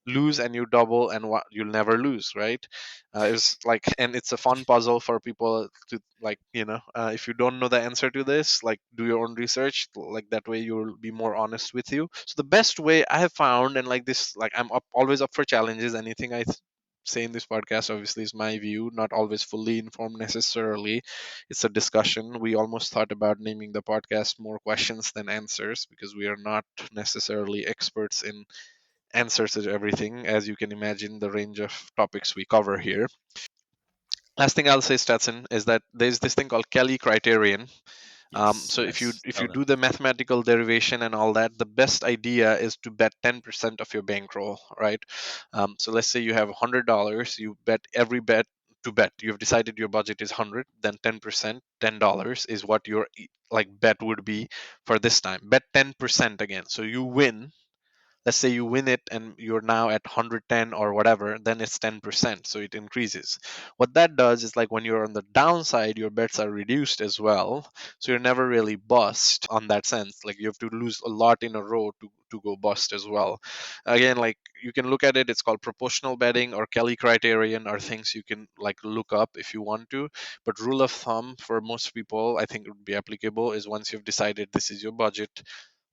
Lose and you double, and what, you'll never lose, right? It's like, and it's a fun puzzle for people to, like, if you don't know the answer to this, like, do your own research. Like, that way you'll be more honest with you. So the best way I have found, and like this, like, always up for challenges. Anything say in this podcast obviously is my view, not always fully informed necessarily. It's a discussion. We almost thought about naming the podcast more questions than answers, because we are not necessarily experts in answers to everything, as you can imagine, the range of topics we cover here. Last thing I'll say, Stetson, is that there's this thing called Kelly criterion. Yes, So if you yes. if you Tell do them. the mathematical derivation and all that, the best idea is to bet 10% of your bankroll, right? So let's say you have $100, you bet every bet to bet. You've decided your budget is 100, then 10%, $10 is what your like bet would be for this time. Bet 10% again, so you win. Let's say you win it and you're now at 110 or whatever, then it's 10%, so it increases. What that does is, like, when you're on the downside, your bets are reduced as well, so you're never really bust on that sense. Like, you have to lose a lot in a row to go bust as well. Again, like, you can look at it, it's called proportional betting or Kelly criterion, or things you can, like, look up if you want to. But rule of thumb for most people, I think, would be applicable, is once you've decided this is your budget,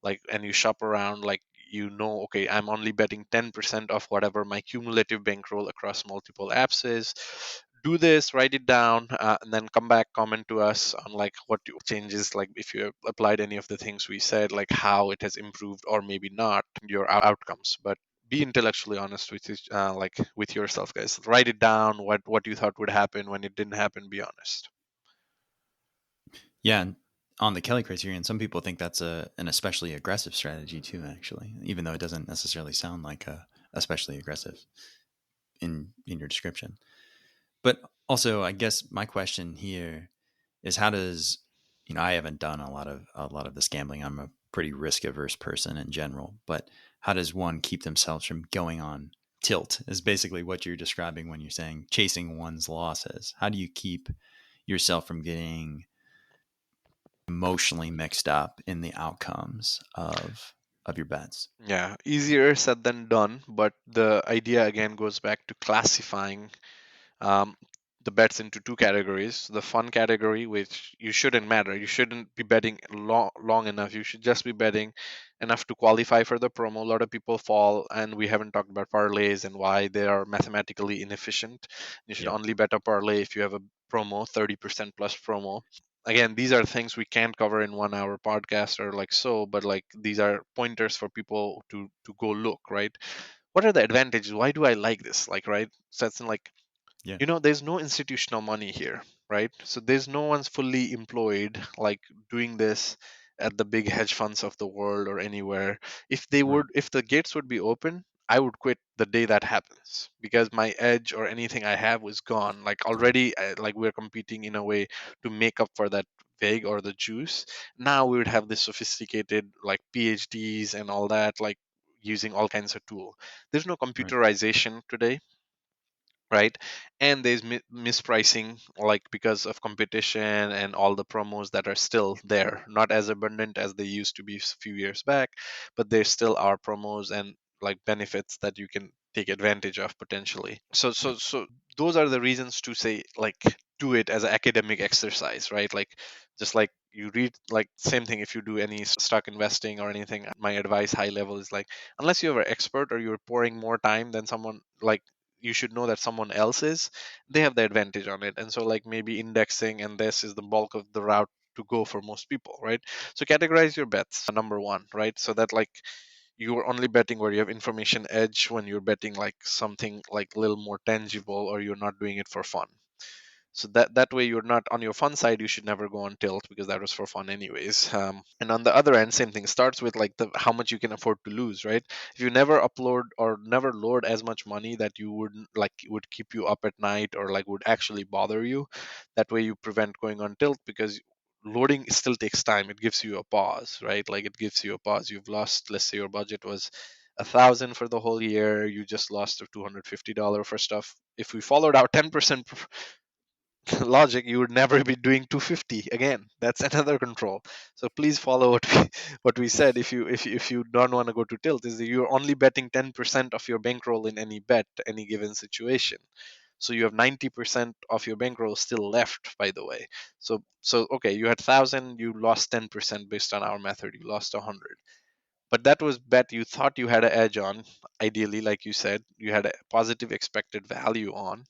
like, and you shop around, like, okay, I'm only betting 10% of whatever my cumulative bankroll across multiple apps is. Do this, write it down, and then come back, comment to us on, like, what changes, like, if you have applied any of the things we said, like how it has improved or maybe not your outcomes. But be intellectually honest with like, with yourself, guys. Write it down, what you thought would happen when it didn't happen. Be honest. Yeah, and on the Kelly criterion, some people think that's an especially aggressive strategy too. Actually, even though it doesn't necessarily sound like especially aggressive in your description. But also, I guess my question here is, how does, I haven't done a lot of this gambling. I'm a pretty risk averse person in general, but how does one keep themselves from going on tilt? Is basically what you're describing when you're saying chasing one's losses. How do you keep yourself from getting emotionally mixed up in the outcomes of your bets? Yeah, easier said than done, but the idea again goes back to classifying um, the bets into two categories. The fun category, which you shouldn't matter. You shouldn't be betting long enough. You should just be betting enough to qualify for the promo. A lot of people fall, and we haven't talked about parlays and why they are mathematically inefficient. You should Yep. only bet a parlay if you have a promo, 30% plus promo. Again, these are things we can't cover in 1 hour podcast or like so, but like these are pointers for people to go look, right? What are the advantages? Why do I like this? Like, right? So it's like, Yeah. there's no institutional money here, right? So there's no one's fully employed, like, doing this at the big hedge funds of the world or anywhere, Right. if the gates would be open, I would quit the day that happens, because my edge or anything I have was gone. Like Right. already, like we're competing in a way to make up for that vig or the juice. Now we would have this sophisticated like PhDs and all that, like using all kinds of tool. There's no Right. computerization today, right? And there's mispricing, like because of competition and all the promos that are still there, not as abundant as they used to be a few years back, but there still are promos and like benefits that you can take advantage of potentially. Right. So those are the reasons to say, like, do it as an academic exercise, right? Like, just like you read, like same thing if you do any stock investing or anything, my advice high level is like, unless you're an expert or you're pouring more time than someone, like you should know that someone else is, they have the advantage on it. And so like maybe indexing and this is the bulk of the route to go for most people, right? So categorize your bets, number one, right? So that like you're only betting where you have information edge, when you're betting like something like a little more tangible, or you're not doing it for fun. So that way you're not on your fun side. You should never go on tilt, because that was for fun anyways. And on the other end, same thing, starts with like the how much you can afford to lose, right? If you never upload or never load as much money that you wouldn't like would keep you up at night, or like would actually bother you, that way you prevent going on tilt, because loading still takes time. It gives you a pause, right? Like it gives you a pause. You've lost, let's say your budget was 1,000 for the whole year, you just lost $250 for stuff. If we followed our 10% logic, you would never be doing 250 again. That's another control. So please follow what we what we said. If you don't want to go to tilt, is that you're only betting 10% of your bankroll in any bet, any given situation. So you have 90% of your bankroll still left, by the way. So okay, you had 1,000, you lost 10% based on our method, you lost 100. But that was bet you thought you had an edge on. Ideally, like you said, you had a positive expected value on,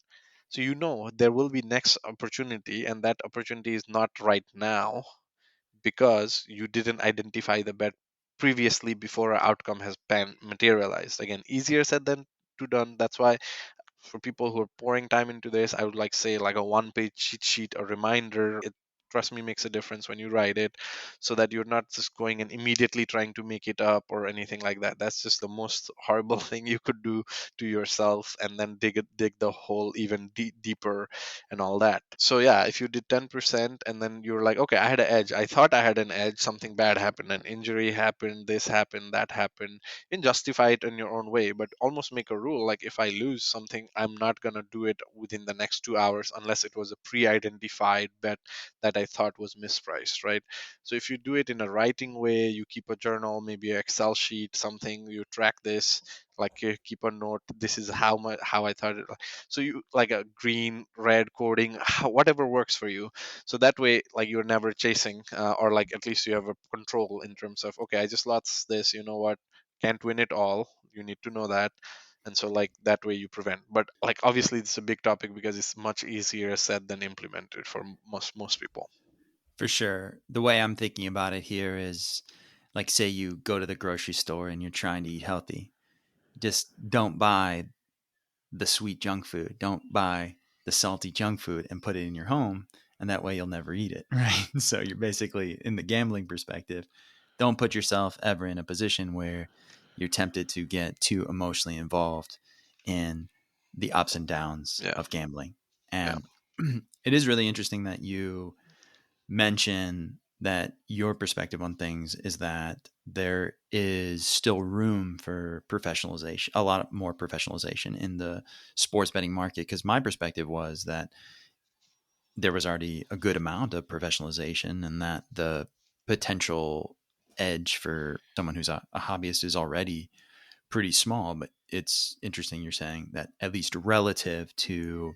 so you know there will be next opportunity, and that opportunity is not right now, because you didn't identify the bet previously before an outcome has materialized. Again, easier said than to done. That's why for people who are pouring time into this, I would like say like a one-page cheat sheet, a reminder. It, trust me, makes a difference when you write it, so that you're not just going and immediately trying to make it up or anything like that. That's just the most horrible thing you could do to yourself, and then dig the hole even deeper and all that. So yeah, if you did 10% and then you're like, okay, I had an edge. I thought I had an edge. Something bad happened. An injury happened. This happened. That happened. And justify it in your own way, but almost make a rule like, if I lose something, I'm not going to do it within the next 2 hours unless it was a pre-identified bet that I thought was mispriced, right? So if you do it in a writing way, you keep a journal, maybe an Excel sheet, something, you track this, like you keep a note, this is how much, how I thought it. So you like a green red coding, whatever works for you. So that way, like you're never chasing, or like at least you have a control in terms of, okay, I just lost this, you know what, can't win it all, you need to know that. And so like that way you prevent. But like obviously it's a big topic, because it's much easier said than implemented for most people. For sure. The way I'm thinking about it here is like, say you go to the grocery store and you're trying to eat healthy. Just don't buy the sweet junk food. Don't buy the salty junk food and put it in your home. And that way you'll never eat it. Right. So you're basically, in the gambling perspective, don't put yourself ever in a position where you're tempted to get too emotionally involved in the ups and downs Yeah. of gambling. Yeah. And it is really interesting that you mention that your perspective on things is that there is still room for professionalization, a lot more professionalization in the sports betting market. Because my perspective was that there was already a good amount of professionalization, and that the potential edge for someone who's a hobbyist is already pretty small. But it's interesting you're saying that, at least relative to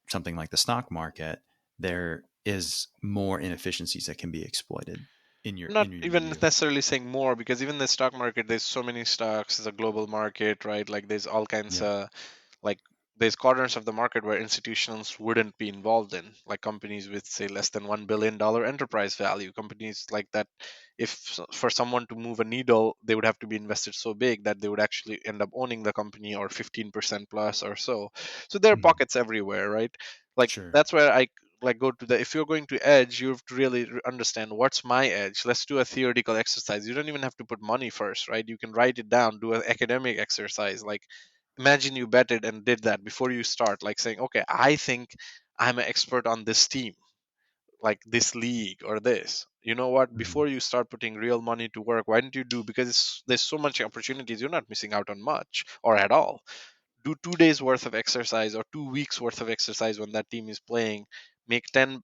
something like the stock market, there is more inefficiencies that can be exploited I'm not in your even view. necessarily saying more, because even the stock market, there's so many stocks, it's a global market, right? Like there's all kinds Yeah. of, like there's corners of the market where institutions wouldn't be involved in, like companies with say less than $1 billion enterprise value, companies like that. If for someone to move a needle, they would have to be invested so big that they would actually end up owning the company, or 15% plus or so. So there are Mhm. pockets everywhere, right? Like Sure. that's where I like go to the, if you're going to edge, you have to really understand what's my edge. Let's do a theoretical exercise. You don't even have to put money first, right? You can write it down, do an academic exercise. Like imagine you betted and did that before you start, like saying, okay, I think I'm an expert on this team, like this league or this. You know what, Mhm. before you start putting real money to work, why don't you do, because there's so much opportunities, you're not missing out on much or at all. Do 2 days worth of exercise or 2 weeks worth of exercise when that team is playing. Make 10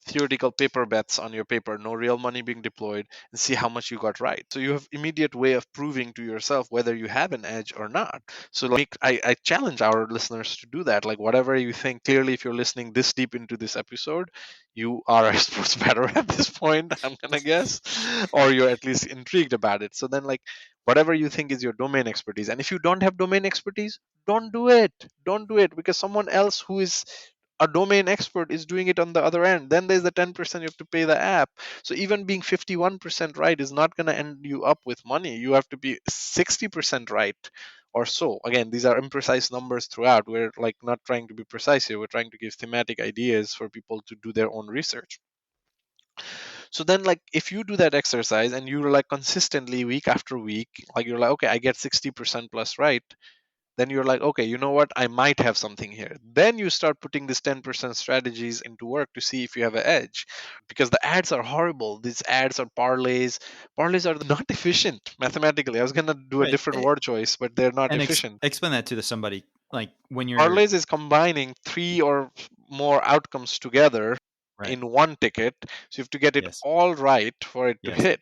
theoretical paper bets on your paper, no real money being deployed, and see how much you got right. So you have immediate way of proving to yourself whether you have an edge or not. So like I challenge our listeners to do that. Like whatever you think, clearly if you're listening this deep into this episode, you are a sports better at this point, I'm gonna guess, or you're at least intrigued about it. So then like whatever you think is your domain expertise, and if you don't have domain expertise, don't do it. Don't do it, because someone else who is a domain expert is doing it on the other end. Then there's the 10% you have to pay the app. So even being 51% right is not going to end you up with money. You have to be 60% right or so. Again, these are imprecise numbers throughout. We're like not trying to be precise here. We're trying to give thematic ideas for people to do their own research. So then like if you do that exercise and you're like consistently week after week, like you're like, okay, I get 60% plus right, then you're like, okay, you know what, I might have something here. Then you start putting this 10% strategies into work to see if you have an edge, because the ads are horrible. These ads are parlays are not efficient mathematically. I was going to do a Right. different word choice, but they're not And efficient. explain that to somebody like when you're Parlays is combining three or more outcomes together right. in one ticket, so you have to get it Yes. all right for it to Yes. hit.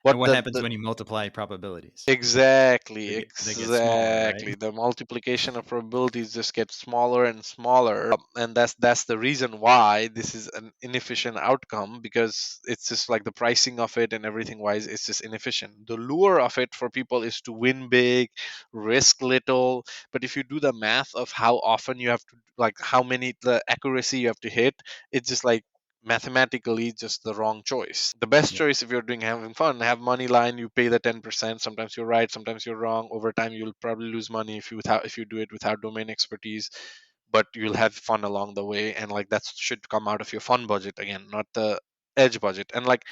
And What what happens the when you multiply probabilities? Exactly, They get smaller, right? exactly. The multiplication of probabilities just gets smaller and smaller, and that's the reason why this is an inefficient outcome, because it's just like the pricing of it and everything wise, it's just inefficient. The lure of it for people is to win big, risk little, but if you do the math of how often you have to, like how many the accuracy you have to hit, it's just like mathematically just the wrong choice. The best Yeah. choice, if you're doing having fun, have money line, you pay the 10%. Sometimes you're right, sometimes you're wrong. Over time you'll probably lose money if you do it without domain expertise, but you'll have fun along the way, and like that should come out of your fun budget again, not the edge budget. And like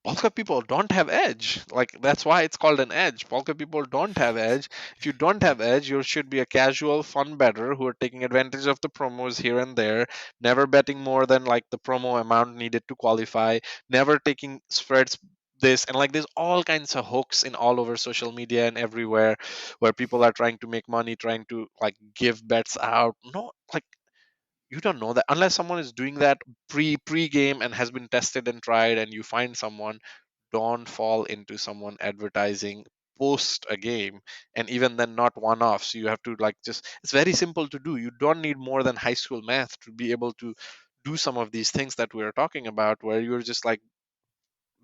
Polka people don't have edge. Like that's why it's called an edge. Polka people don't have edge. If you don't have edge, you should be a casual fun bettor who are taking advantage of the promos here and there, never betting more than like the promo amount needed to qualify, never taking spreads this, and like there's all kinds of hooks in all over social media and everywhere where people are trying to make money, trying to like give bets out. No, like you don't know that unless someone is doing that pre-game and has been tested and tried, and you find someone. Don't fall into someone advertising post a game, and even then not one off. So you have to like just, it's very simple to do. You don't need more than high school math to be able to do some of these things that we're talking about, where you're just like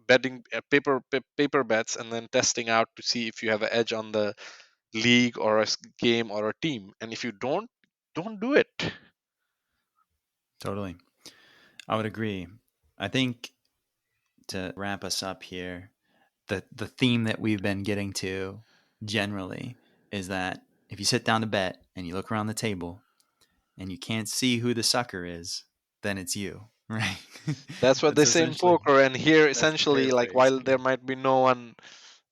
betting paper bets and then testing out to see if you have an edge on the league or a game or a team. And if you don't do it. Totally. I would agree. I think to wrap us up here, the theme that we've been getting to generally is that if you sit down to bet and you look around the table and you can't see who the sucker is, then it's you, right? That's what they That's say in essentially poker, and here that's the essentially, like paraphrase. while there might be no one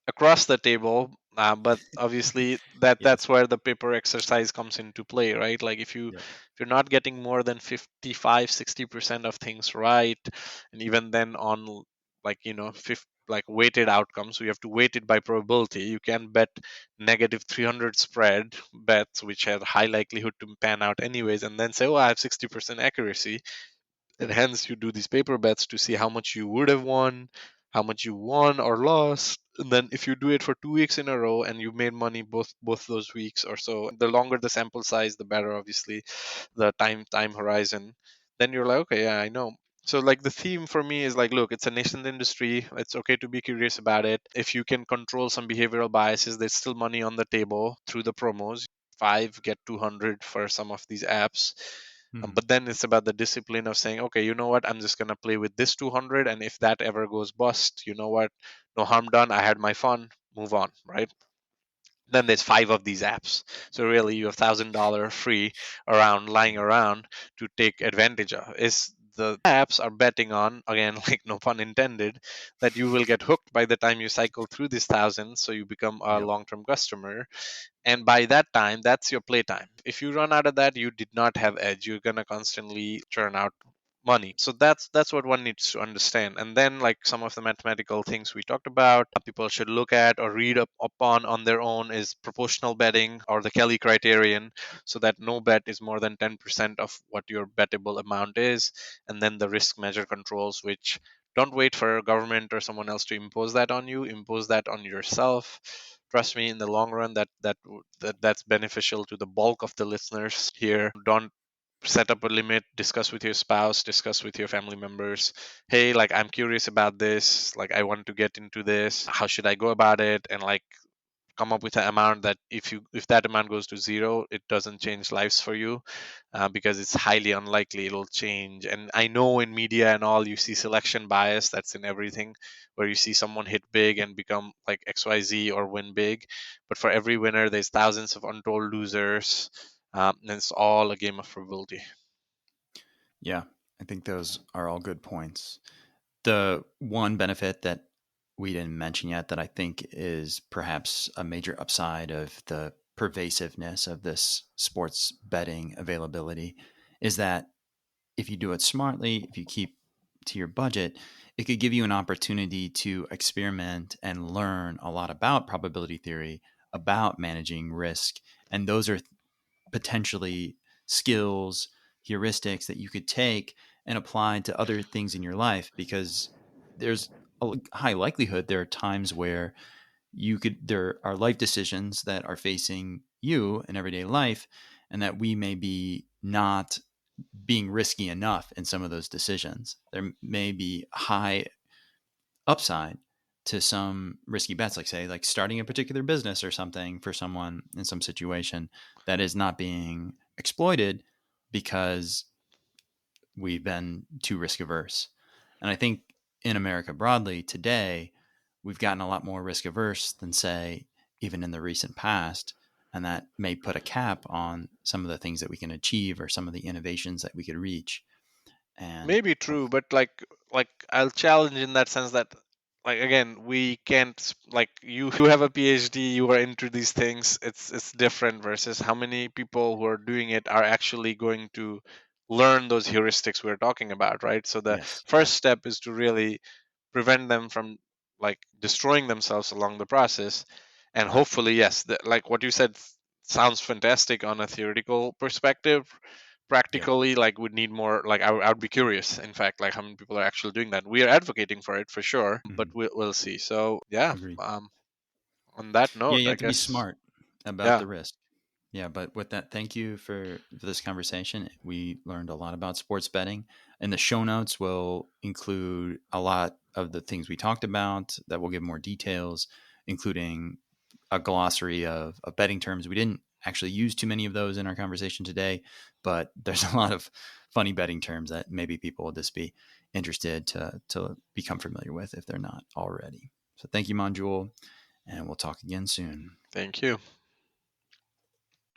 across the table, but obviously Yes. that's where the paper exercise comes into play, right? Like Yep. if you're not getting more than 55-60% of things right, and even then on like like weighted outcomes, so you have to weight it by probability. You can bet negative 300 spread bets which have high likelihood to pan out anyways, and then say, oh, I have 60% accuracy, and hence you do these paper bets to see how much you would have won, how much you won or lost. And then if you do it for 2 weeks in a row and you made money both those weeks or so, the longer the sample size, the better, obviously, the time horizon. Then you're like, okay, yeah, I know. So like the theme for me is like, look, it's a nascent industry. It's okay to be curious about it. If you can control some behavioral biases, there's still money on the table through the promos. Five get 200 for some of these apps. Mhm. But then it's about the discipline of saying, okay, you know what, I'm just going to play with this 200, and if that ever goes bust, you know what, no harm done, I had my fun, move on, right? Then there's 5 of these apps. So really, you have $1,000 free around lying around to take advantage of. Is the apps are betting on, again, like no pun intended, that you will get hooked by the time you cycle through this thousand, so you become a Yep. long-term customer. And by that time, that's your playtime. If you run out of that, you did not have edge. You're gonna constantly churn out money. So that's what one needs to understand. And then, like, some of the mathematical things we talked about, people should look at or read up upon on their own, is proportional betting or the Kelly criterion, so that no bet is more than 10% of what your bettable amount is. And then the risk measure controls, which don't wait for a government or someone else to impose that on you. Impose that on yourself. Trust me, in the long run, that's beneficial to the bulk of the listeners here. Don't set up a limit, discuss with your spouse, discuss with your family members. Hey, like, I'm curious about this, like, I want to get into this, how should I go about it? And like, come up with an amount that if that amount goes to zero, it doesn't change lives for you, because it's highly unlikely it'll change. And I know in media and all, you see selection bias, that's in everything, where you see someone hit big and become like XYZ or win big, but for every winner there's thousands of untold losers. And it's all a game of probability. Yeah, I think those are all good points. The one benefit that we didn't mention yet that I think is perhaps a major upside of the pervasiveness of this sports betting availability is that if you do it smartly, if you keep to your budget, it could give you an opportunity to experiment and learn a lot about probability theory, about managing risk. And those are potentially skills, heuristics that you could take and apply to other things in your life because there's a high likelihood there are times where there are life decisions that are facing you in everyday life and that we may be not being risky enough in some of those decisions. There may be high upside to some risky bets, like say, like starting a particular business or something for someone in some situation that is not being exploited because we've been too risk averse. And I think in America broadly today, we've gotten a lot more risk averse than, say, even in the recent past. And that may put a cap on some of the things that we can achieve or some of the innovations that we could reach. And Maybe true, but like I'll challenge in that sense that, like, again, we can't like, you have a PhD, you are into these things, it's different versus how many people who are doing it are actually going to learn those heuristics we're talking about, right? So the yes, first right. step is to really prevent them from like destroying themselves along the process. And hopefully, yes, like what you said sounds fantastic on a theoretical perspective. Yeah. Practically, like, would need more, like, I would be curious, in fact, like how many people are actually doing that. We are advocating for it for sure, but Mhm. we'll see. So yeah, Agreed. on that Yeah, note, you I have to be guess. smart about Yeah, the risk. Yeah, but with that, thank you for this conversation. We learned a lot about sports betting. And the show notes will include a lot of the things we talked about that will give more details, including a glossary of betting terms. We didn't actually use too many of those in our conversation today, but there's a lot of funny betting terms that maybe people will just be interested to become familiar with if they're not already. So thank you, Manjul, and we'll talk again soon. thank you.